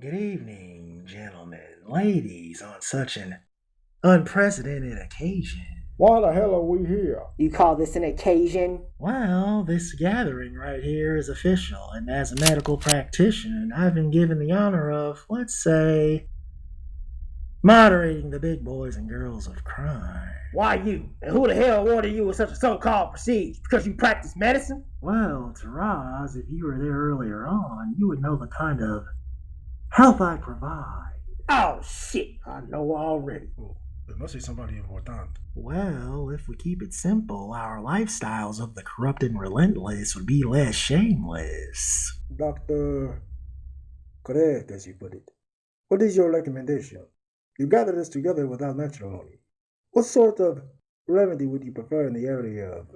Good evening, gentlemen, ladies, on such an unprecedented occasion. Why the hell are we here? You call this an occasion? Well, this gathering right here is official, and as a medical practitioner, I've been given the honor of, let's say, moderating the big boys and girls of crime. Why you? And who the hell ordered you with such a so-called procedure? Because you practice medicine? Well, Taraz, if you were there earlier on, you would know the kind of help I provide. Oh, shit. I know already. It must be somebody important. Well, if we keep it simple, our lifestyles of the corrupt and relentless would be less shameless. Dr. Correct, as you put it. What is your recommendation? You gathered us together without matrimony. What sort of remedy would you prefer in the area of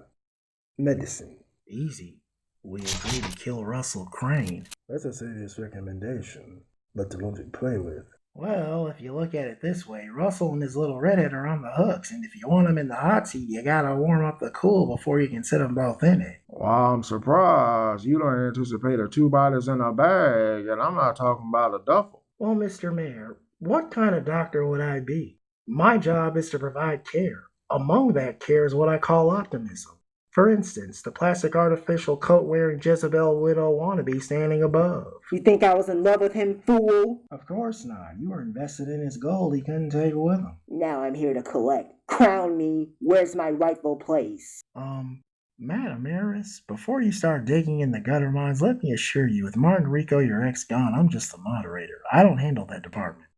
medicine? Easy. We agree to kill Russell Crane. That's a serious recommendation, but the one to play with. Well, if you look at it this way, Russell and his little redhead are on the hooks, and if you want them in the hot seat, you gotta warm up the cool before you can sit them both in it. Well, I'm surprised. You don't anticipate a 2 bodies in a bag, and I'm not talking about a duffel. Well, Mr. Mayor, what kind of doctor would I be? My job is to provide care. Among that care is what I call optimism. For instance, the plastic artificial coat-wearing Jezebel widow wannabe standing above. You think I was in love with him, fool? Of course not. You were invested in his gold he couldn't take with him. Now I'm here to collect. Crown me. Where's my rightful place? Madam Maris, before you start digging in the gutter mines, let me assure you, with Martin Rico, your ex, gone, I'm just the moderator. I don't handle that department.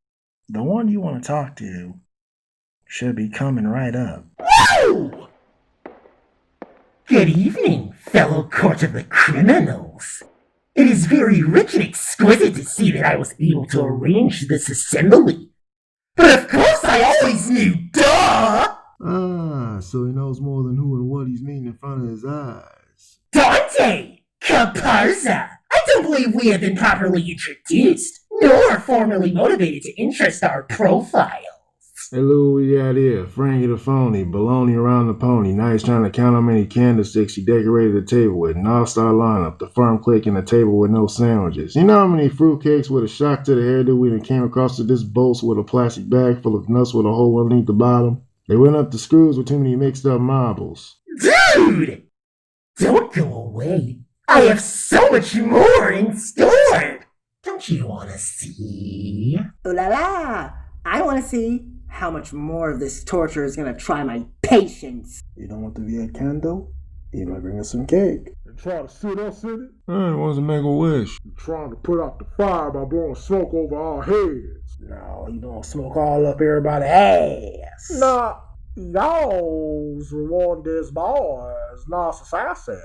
The one you want to talk to should be coming right up. Whoa! Good evening, fellow court of the criminals. It is very rich and exquisite to see that I was able to arrange this assembly. But of course I always knew, duh! So he knows more than who and what he's meeting in front of his eyes. Dante! Caparza! I don't believe we have been properly introduced, nor formally motivated to interest our profiles. Hey, Lou, we got here. Frankie the phony, baloney around the pony. Now he's trying to count how many candlesticks he decorated the table with. An all-star lineup, the firm clique, and a table with no sandwiches. You know how many fruitcakes with a shock to the hairdo we done came across to this boast with a plastic bag full of nuts with a hole underneath the bottom? They went up the screws with too many mixed-up marbles. Dude! Don't go away. I have so much more in store. Don't you want to see? Ooh la la! I want to see how much more of this torture is going to try my patience. You don't want to be a candle? You might bring us some cake. And try to sit us in it? He wants to make a wish. You're trying to put out the fire by blowing smoke over our heads. No, you don't smoke all up everybody's ass. Nah, y'all's reward these boys, not society.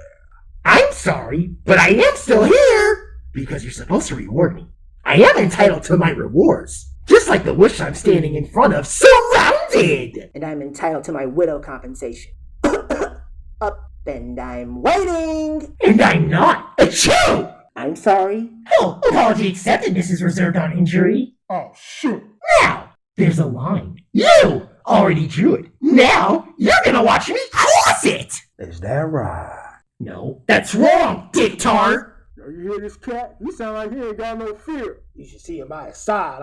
I'm sorry, but I am still here. Because you're supposed to reward me. I am entitled to my rewards. Just like the wish I'm standing in front of, surrounded! And I'm entitled to my widow compensation. Up and I'm waiting! And I'm not. Achoo! I'm sorry. Oh, apology accepted, Mrs. Reserved on Injury. Oh, shoot. Now, there's a line. You already drew it. Now, you're gonna watch me cross it! Is that right? No, that's wrong, dictard! You hear this cat? He sound like he ain't got no fear. You should see him by his side,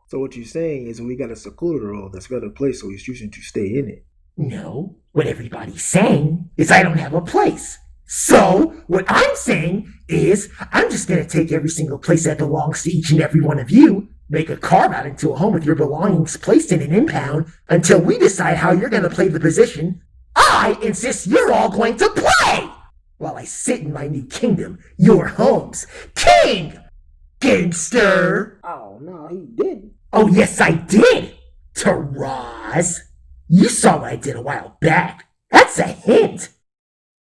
So what you're saying is we got a secluded role that's got a place, so he's choosing to stay in it. No, what everybody's saying is I don't have a place. So, what I'm saying is I'm just gonna take every single place that belongs to each and every one of you, make a carve out into a home with your belongings placed in an impound until we decide how you're gonna play the position. I insist you're all going to play! While I sit in my new kingdom, your homes. King! Gangster! Oh, no, he didn't. Oh, yes, I did! Taraz! You saw what I did a while back. That's a hint.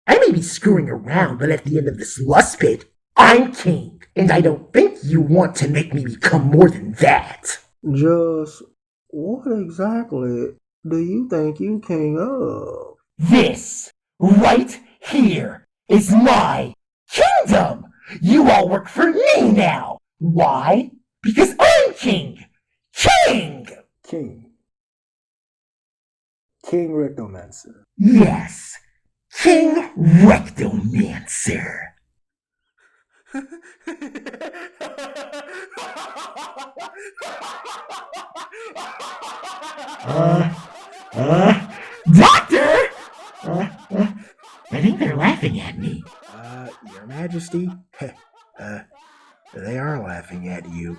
I may be screwing around, but at the end of this lust pit, I'm king. And I don't think you want to make me become more than that. Just what exactly do you think you king of? This, right here, is my kingdom! You all work for me now! Why? Because I'm king! King! King Rectomancer. Yes, King Rectomancer. Doctor! I think they're laughing at me. Your Majesty, they are laughing at you.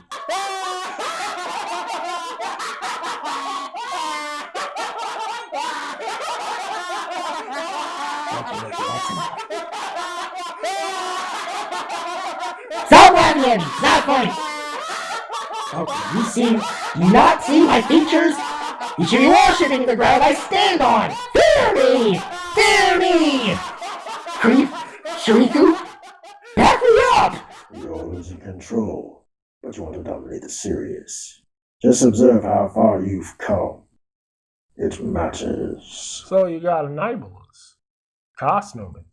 Stop laughing at me! It's not funny! Okay, you not see my features? You should be worshipping the ground I stand on! Fear me! Fear me! Creep, Shariku, back me up! You're losing control, but you want to dominate the series. Just observe how far you've come. It matters. So you got enablers, costuming,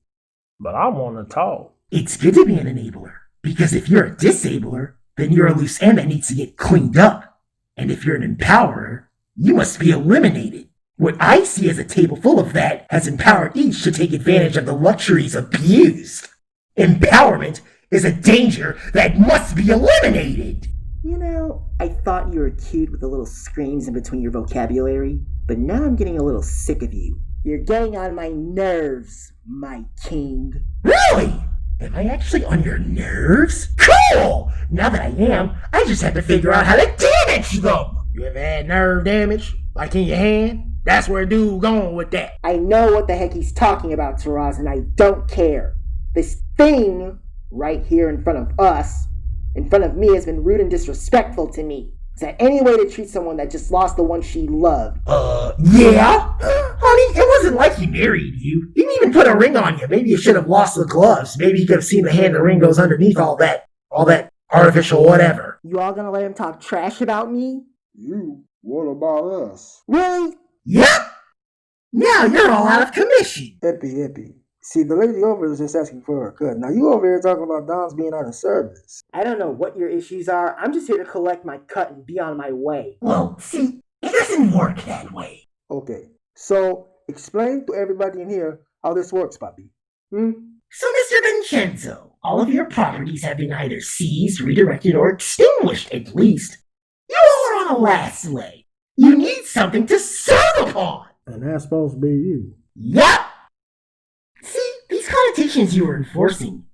but I want to talk. It's good to be an enabler, because if you're a disabler, then you're a loose end that needs to get cleaned up. And if you're an empowerer, you must be eliminated. What I see as a table full of that has empowered each to take advantage of the luxuries abused. Empowerment is a danger that must be eliminated. You know, I thought you were cute with the little screams in between your vocabulary, but now I'm getting a little sick of you. You're getting on my nerves, my king. Really? Am I actually on your nerves? Cool! Now that I am, I just have to figure out how to damage them! You ever had nerve damage, like in your hand? That's where dude going with that. I know what the heck he's talking about, Taraz, and I don't care. This thing right here in front of us, in front of me, has been rude and disrespectful to me. Is that any way to treat someone that just lost the one she loved? Yeah? Honey, it wasn't like he married you. He didn't even put a ring on you. Maybe you should have lost the gloves. Maybe you could have seen the hand the ring goes underneath all that artificial whatever. You all gonna let him talk trash about me? You? What about us? Really? Yep! Now you're all out of commission. Epi. See, the lady over is just asking for a cut. Now you over here talking about Don's being out of service. I don't know what your issues are. I'm just here to collect my cut and be on my way. Well, see, it doesn't work that way. Okay, so explain to everybody in here how this works, Bobby. So, Mr. Vincenzo, all of your properties have been either seized, redirected, or extinguished, at least. You all are on a last leg. You need something to serve upon. And that's supposed to be you. Yup! See, these connotations you are enforcing.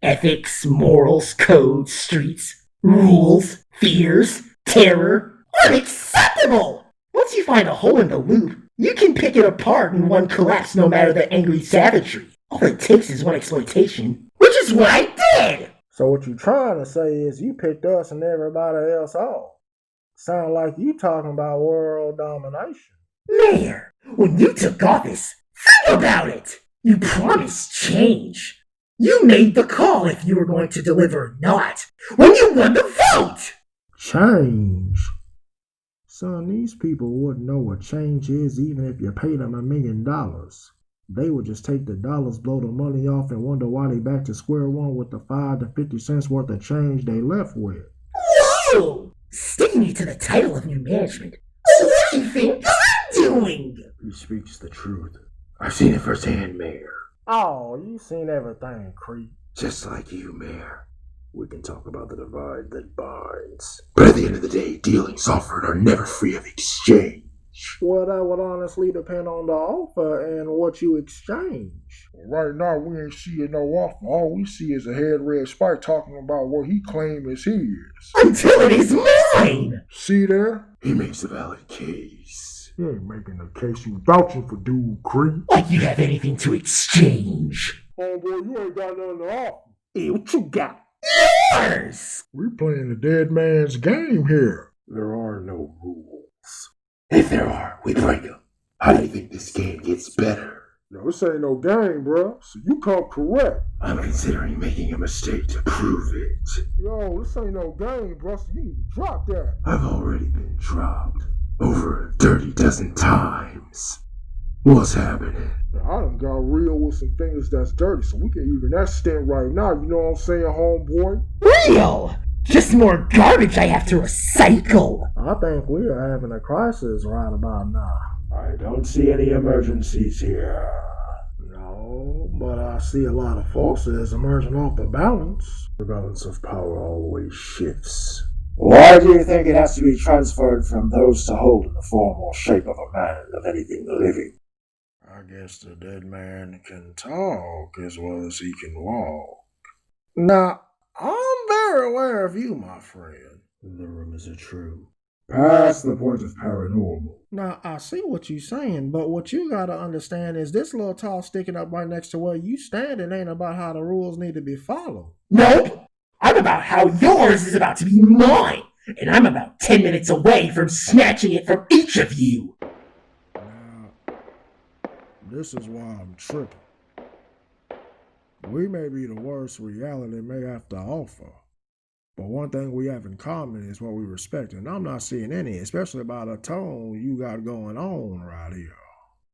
Ethics, morals, codes, streets, rules, fears, terror, unacceptable! Once you find a hole in the loop, you can pick it apart in one collapse no matter the angry savagery. All it takes is one exploitation, which is what I did! So what you're trying to say is you picked us and everybody else off. Sound like you talking about world domination. Mayor, when you took office, think about it! You promised change. You made the call if you were going to deliver or not, when you won the vote! Change? Son, these people wouldn't know what change is even if you paid them $1 million. They would just take the dollars, blow the money off, and wonder why they back to square one with the 5 to 50 cents worth of change they left with. Whoa! Sticking me to the title of new management. What do you think I'm doing? He speaks the truth. I've seen it firsthand, Mayor. Oh, you seen everything, creep. Just like you, Mayor. We can talk about the divide that binds. But at the end of the day, dealings offered are never free of exchange. Well, that would honestly depend on the offer and what you exchange. Right now, we ain't seeing no offer. All we see is a head red Spike talking about what he claims is his. Until it is mine! See there? He makes a valid case. You ain't making a case. You vouching for dude creep. Like you have anything to exchange. Homeboy, you ain't got nothing to offer. Hey, what you got? Yours! We playing the dead man's game here. There are no rules. If there are, we break them. How do you think this game gets better? No, this ain't no game, bruh. So you come correct. I'm considering making a mistake to prove it. Yo, this ain't no game, bruh. So you need to drop that. I've already been dropped over a dirty dozen times. What's happening? Now, I done got real with some things that's dirty, so we can even that stint right now. You know what I'm saying, homeboy? Real! Just more garbage I have to recycle. I think we are having a crisis right about now. I don't see any emergencies here. No, but I see a lot of forces emerging off the balance. The balance of power always shifts. Why do you think it has to be transferred from those to hold in the form or shape of a man of anything living? I guess the dead man can talk as well as he can walk. Now, I'm very aware of you, my friend. The rumors are true. Past the point of paranormal. Now, I see what you're saying, but what you gotta understand is this little tall sticking up right next to where you standing ain't about how the rules need to be followed. Nope. I'm about how yours is about to be mine, and I'm about 10 minutes away from snatching it from each of you. Now, this is why I'm tripping. We may be the worst reality may have to offer, but one thing we have in common is what we respect, and I'm not seeing any, especially by the tone you got going on right here.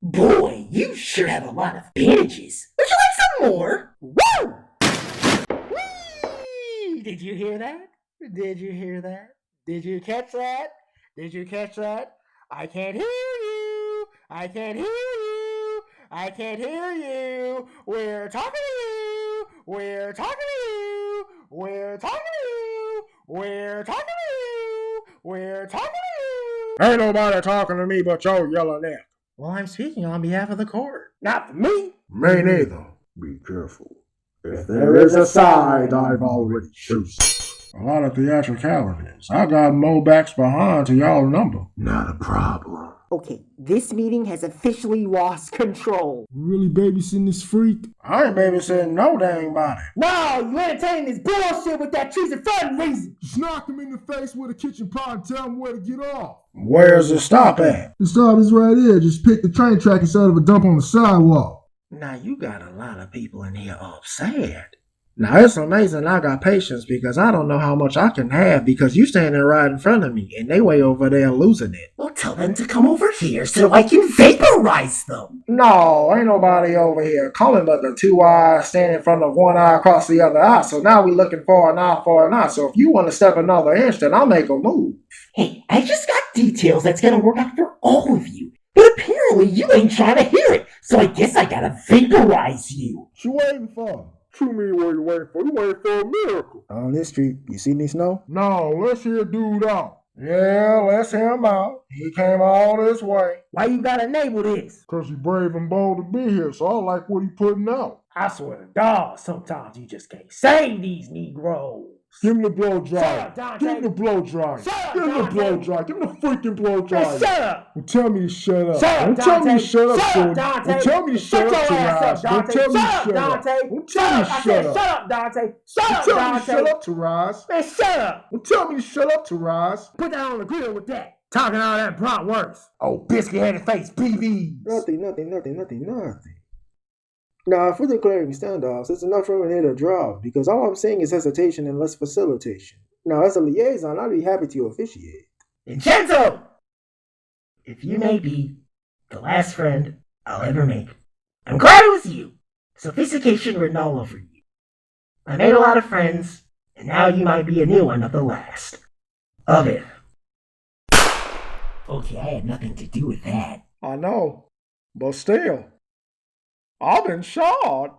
Boy, you sure have a lot of bandages. Would you like some more? Woo! Whee! Did you hear that? Did you hear that? Did you catch that? Did you catch that? I can't hear you. I can't hear you. I can't hear you. We're talking to you. We're talking to you. We're talking to you. We're talking to you. We're talking to you. Ain't nobody talking to me but your yellow neck. Well, I'm speaking on behalf of the court. Not for me. Me neither. Be careful. If there is a side, I've already chosen. A lot of theatricalities. I got more backs behind to y'all number. Not a problem. Okay, this meeting has officially lost control. Really babysitting this freak? I ain't babysitting no dang body. No, you entertain this bullshit with that treason fundraising. Just knock him in the face with a kitchen pot and tell him where to get off. Where's the stop at? The stop is right here. Just pick the train track instead of a dump on the sidewalk. Now, you got a lot of people in here upset. Now, it's amazing I got patience because I don't know how much I can have because you standing right in front of me and they way over there losing it. Well, tell them to come over here so I can vaporize them. No, ain't nobody over here calling but the two eyes standing in front of one eye across the other eye. So now we looking for an eye for an eye. So if you want to step another inch, then I'll make a move. Hey, I just got details that's gonna work out for all of you. But apparently you ain't trying to hear it, so I guess I gotta vaporize you. What you waiting for? What you mean what you waiting for? You waiting for a miracle. On this street, you see any snow? No, let's hear dude out. Yeah, let's hear him out. He came all this way. Why you gotta enable this? Cause he brave and bold to be here, so I like what he putting out. I swear to God, sometimes you just can't save these Negroes. Give him the blow Shut dry. up, Dante. Give him the blow dry. Shut up, Give him the Dante. blow dry. Give him the freaking blow dry. Man, shut up. Don't tell me to shut up. Shut up, Don't tell me Dante. to shut up, Shut up, Shorty. Dante. Don't tell me to shut up, your ass Taraz. up, Don't Dante. tell me to Shut up, shut up. Dante. Don't tell me to I shut said, up. shut up, Dante. Shut Don't up, tell me to Dante. shut up, Taraz. Man, shut up. Don't tell me to shut up, Taraz. Put that on the grill with that. Talking all that bratwurst. Oh, biscuit-headed face, BBs. Nothing. Now, for declaring standoffs, it's enough for me to draw, because all I'm saying is hesitation and less facilitation. Now, as a liaison, I'd be happy to officiate. Vincenzo! If you may be the last friend I'll ever make, I'm glad it was you. Sophistication written all over you. I made a lot of friends, and now you might be a new one of the last. Of it. Okay, I had nothing to do with that. I know, but still, I've been shot.